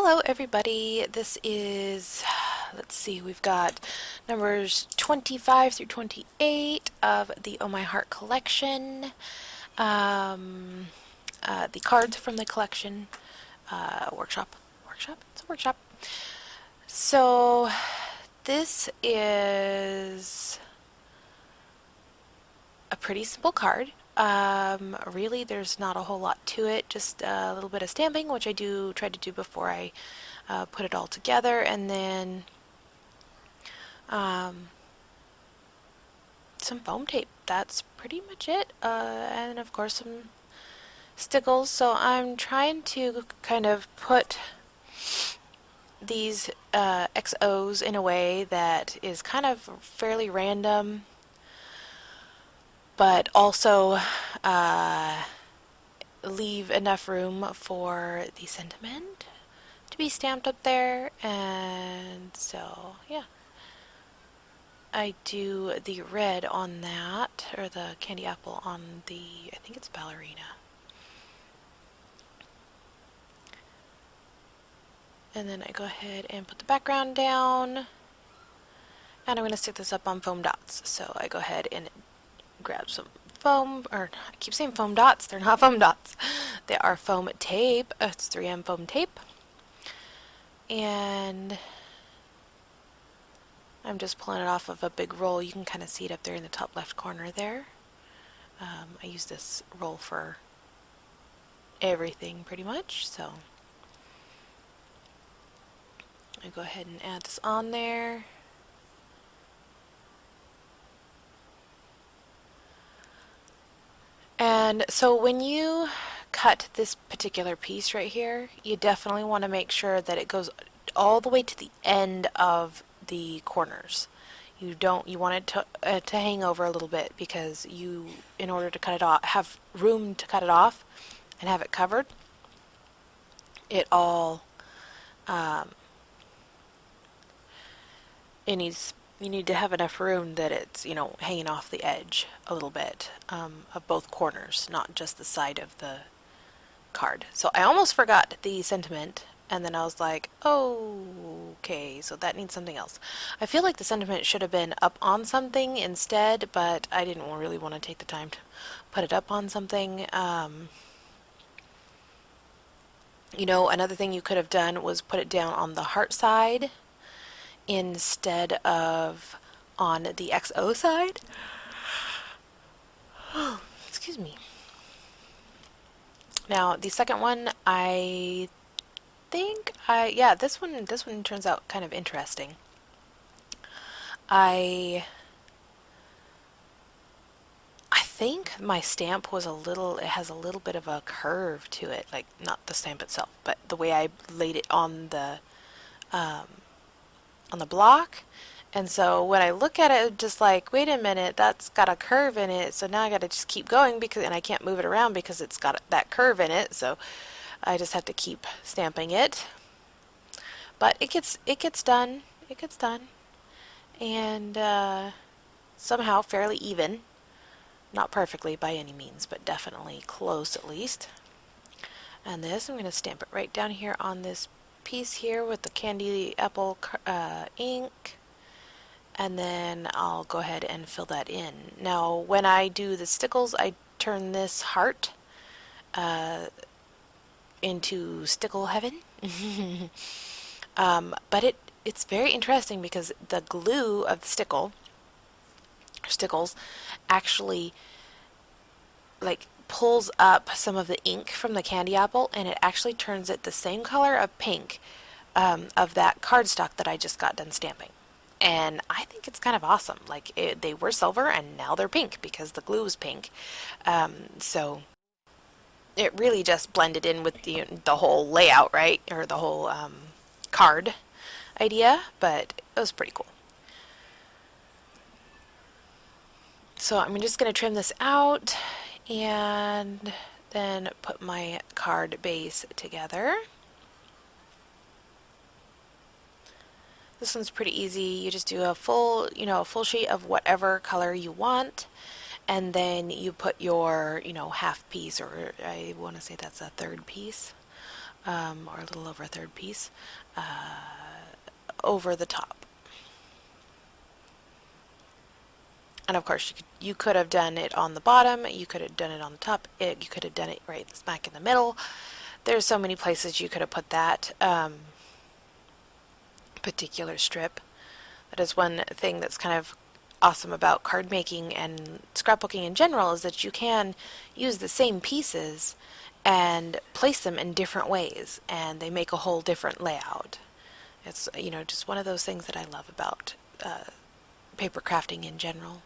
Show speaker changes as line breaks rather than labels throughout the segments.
Hello everybody, this is, let's see, we've got numbers 25 through 28 of the Oh My Heart collection, um, the cards from the collection, workshop, it's a workshop. So this is a pretty simple card. Really, there's not a whole lot to it, just a little bit of stamping, which I try to do before I put it all together, and then um, some foam tape. That's pretty much it. And of course some stickles. So I'm trying to kind of put these XOs in a way that is kind of fairly random, but also leave enough room for the sentiment to be stamped up there. And so, yeah. I do the red on that, or the candy apple on the, I think it's ballerina. And then I go ahead and put the background down. And I'm going to stick this up on foam dots. So I go ahead and grab some foam, or I keep saying foam dots, they're not foam dots. They are foam tape. It's 3M foam tape. And I'm just pulling it off of a big roll. You can kind of see it up there in the top left corner there. I use this roll for everything pretty much, so I go ahead and add this on there. And so when you cut this particular piece right here, you definitely want to make sure that it goes all the way to the end of the corners. You want it to hang over a little bit, because in order to cut it off, have room to cut it off and have it covered, it all, you need to have enough room that it's, hanging off the edge a little bit, of both corners, not just the side of the card. So I almost forgot the sentiment, and then I was like, oh, okay, so that needs something else. I feel like the sentiment should have been up on something instead, but I didn't really want to take the time to put it up on something. Another thing you could have done was put it down on the heart side instead of on the XO side. Oh, excuse me. Now the second one, yeah, this one turns out kind of interesting. I think my stamp was it has a little bit of a curve to it, like not the stamp itself, but the way I laid it on the block. And so when I look at it, just like, wait a minute, that's got a curve in it, so now I got to just keep going, and I can't move it around because it's got that curve in it, so I just have to keep stamping it. But it gets done. It gets done. And somehow fairly even. Not perfectly by any means, but definitely close at least. And this, I'm going to stamp it right down here on this piece here with the candy apple ink. And then I'll go ahead and fill that in. Now, when I do the stickles, I turn this heart into stickle heaven. But it's very interesting because the glue of the stickles actually like pulls up some of the ink from the candy apple, and it actually turns it the same color of pink of that cardstock that I just got done stamping. And I think it's kind of awesome. Like, they were silver and now they're pink because the glue was pink. So it really just blended in with the whole layout, right? Or the whole card idea, but it was pretty cool. So I'm just going to trim this out and then put my card base together. This one's pretty easy. You just do a full sheet of whatever color you want, and then you put your, half piece, or I want to say that's a third piece or a little over a third piece, over the top. And of course, you could have done it on the bottom, you could have done it on the top, you could have done it right smack in the middle. There's so many places you could have put that particular strip. That is one thing that's kind of awesome about card making and scrapbooking in general, is that you can use the same pieces and place them in different ways, and they make a whole different layout. It's, you know, just one of those things that I love about paper crafting in general.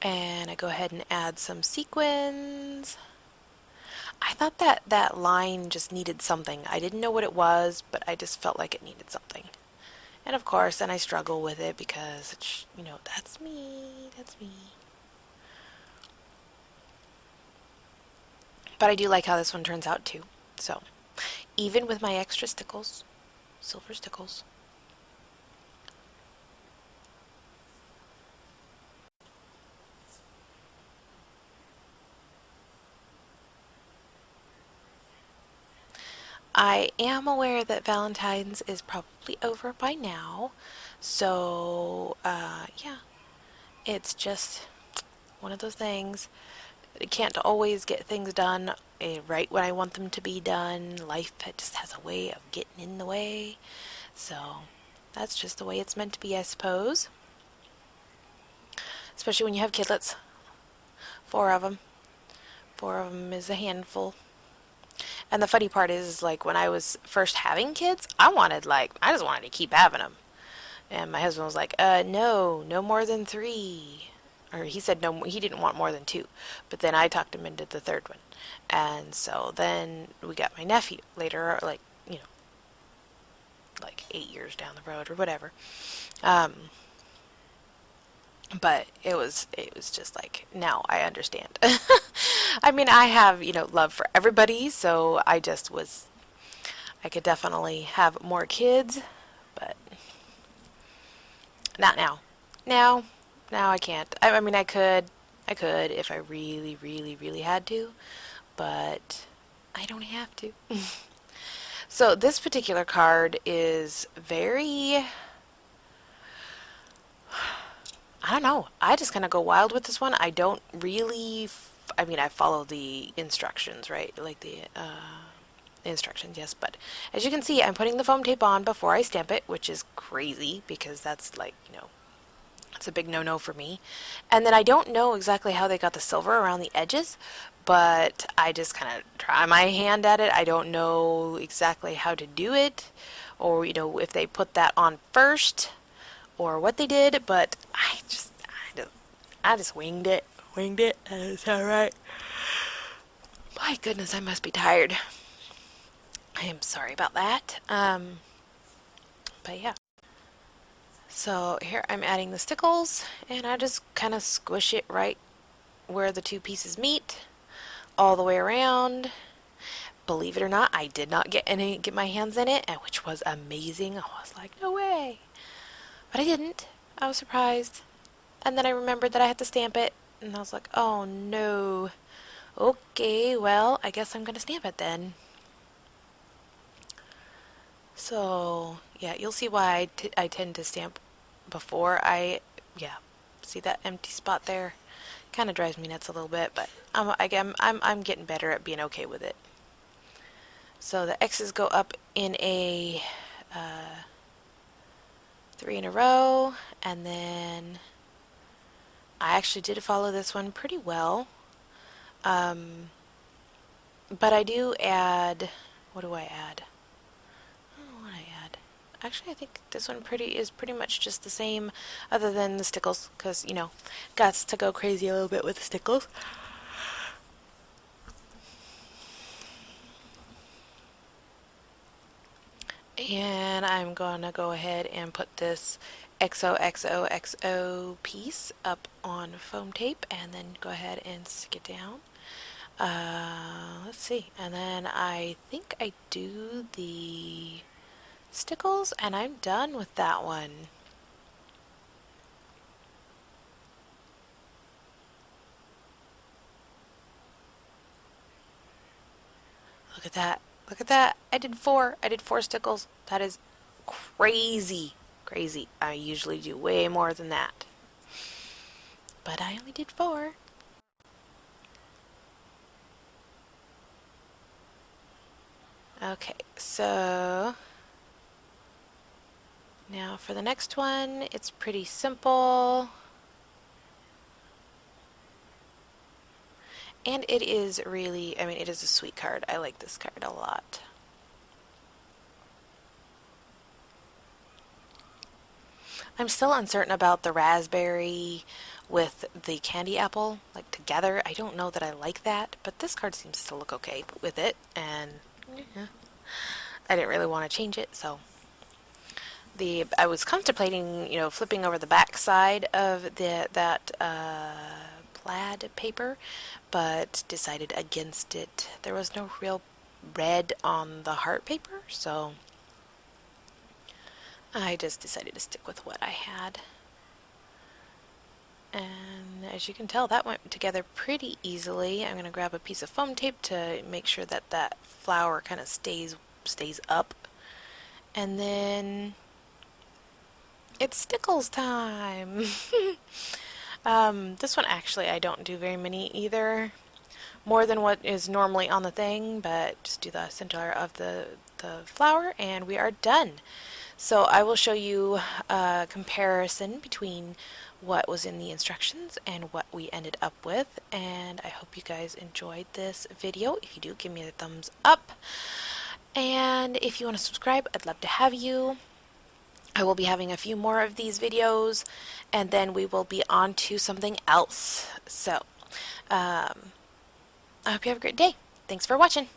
And I go ahead and add some sequins. I thought that line just needed something. I didn't know what it was, but I just felt like it needed something. And of course, then I struggle with it because, it's, you know, that's me, that's me. But I do like how this one turns out too. So, even with my extra stickles, silver stickles. I am aware that Valentine's is probably over by now. So, yeah, it's just one of those things. I can't always get things done right when I want them to be done. Life just has a way of getting in the way. So that's just the way it's meant to be, I suppose. Especially when you have kidlets. 4 of them. 4 of them is a handful. And the funny part is, like, when I was first having kids, I just wanted to keep having them. And my husband was like, no, no more than 3. Or he said no, he didn't want more than 2. But then I talked him into the third one. And so then we got my nephew later, like, you know, like 8 years down the road or whatever. But it was just like, now I understand. I mean, I have, you know, love for everybody, so I could definitely have more kids, but not now. Now, now I can't. I mean, I could if I really, really, really had to, but I don't have to. So this particular card is very, I don't know. I just kind of go wild with this one. I don't really, I mean, I follow the instructions, right? Like the instructions, yes. But as you can see, I'm putting the foam tape on before I stamp it, which is crazy because that's like, you know, it's a big no-no for me. And then I don't know exactly how they got the silver around the edges, but I just kind of try my hand at it. I don't know exactly how to do it, or, you know, if they put that on first or what they did, but I just winged it. Winged it. That's alright. My goodness, I must be tired. I am sorry about that. But yeah. So here I'm adding the stickles, and I just kind of squish it right where the 2 pieces meet, all the way around. Believe it or not, I did not get my hands in it, which was amazing. I was like, no way. But I didn't. I was surprised. And then I remembered that I had to stamp it, and I was like, oh no. Okay, well, I guess I'm gonna stamp it then. So, yeah, you'll see why I tend to stamp before yeah, see that empty spot there? Kind of drives me nuts a little bit, but I'm getting better at being okay with it. So the X's go up in a 3 in a row, and then I actually did follow this one pretty well. But I do add, what do I add? I don't know what I add. Actually, I think this one is pretty much just the same, other than the stickles, because, you know, got to go crazy a little bit with the stickles. And I'm gonna go ahead and put this XOXOXO piece up on foam tape, and then go ahead and stick it down. Let's see, and then I think I do the stickles, and I'm done with that one. Look at that. Look at that. I did 4. I did 4 stickles. That is crazy. Crazy. I usually do way more than that. But I only did 4. Okay, so now for the next one, it's pretty simple. And it is really, I mean, it is a sweet card. I like this card a lot. I'm still uncertain about the raspberry with the candy apple, like together. I don't know that I like that, but this card seems to look okay with it, and yeah, I didn't really want to change it, so I was contemplating, flipping over the back side of that plaid paper, but decided against it. There was no real red on the heart paper, so I just decided to stick with what I had. And as you can tell, that went together pretty easily. I'm going to grab a piece of foam tape to make sure that that flower kind of stays up. And then it's stickles time. This one actually I don't do very many either. More than what is normally on the thing, but just do the center of the flower and we are done. So I will show you a comparison between what was in the instructions and what we ended up with, and I hope you guys enjoyed this video. If you do, give me a thumbs up, and if you want to subscribe, I'd love to have you. I will be having a few more of these videos, and then we will be on to something else. So I hope you have a great day. Thanks for watching.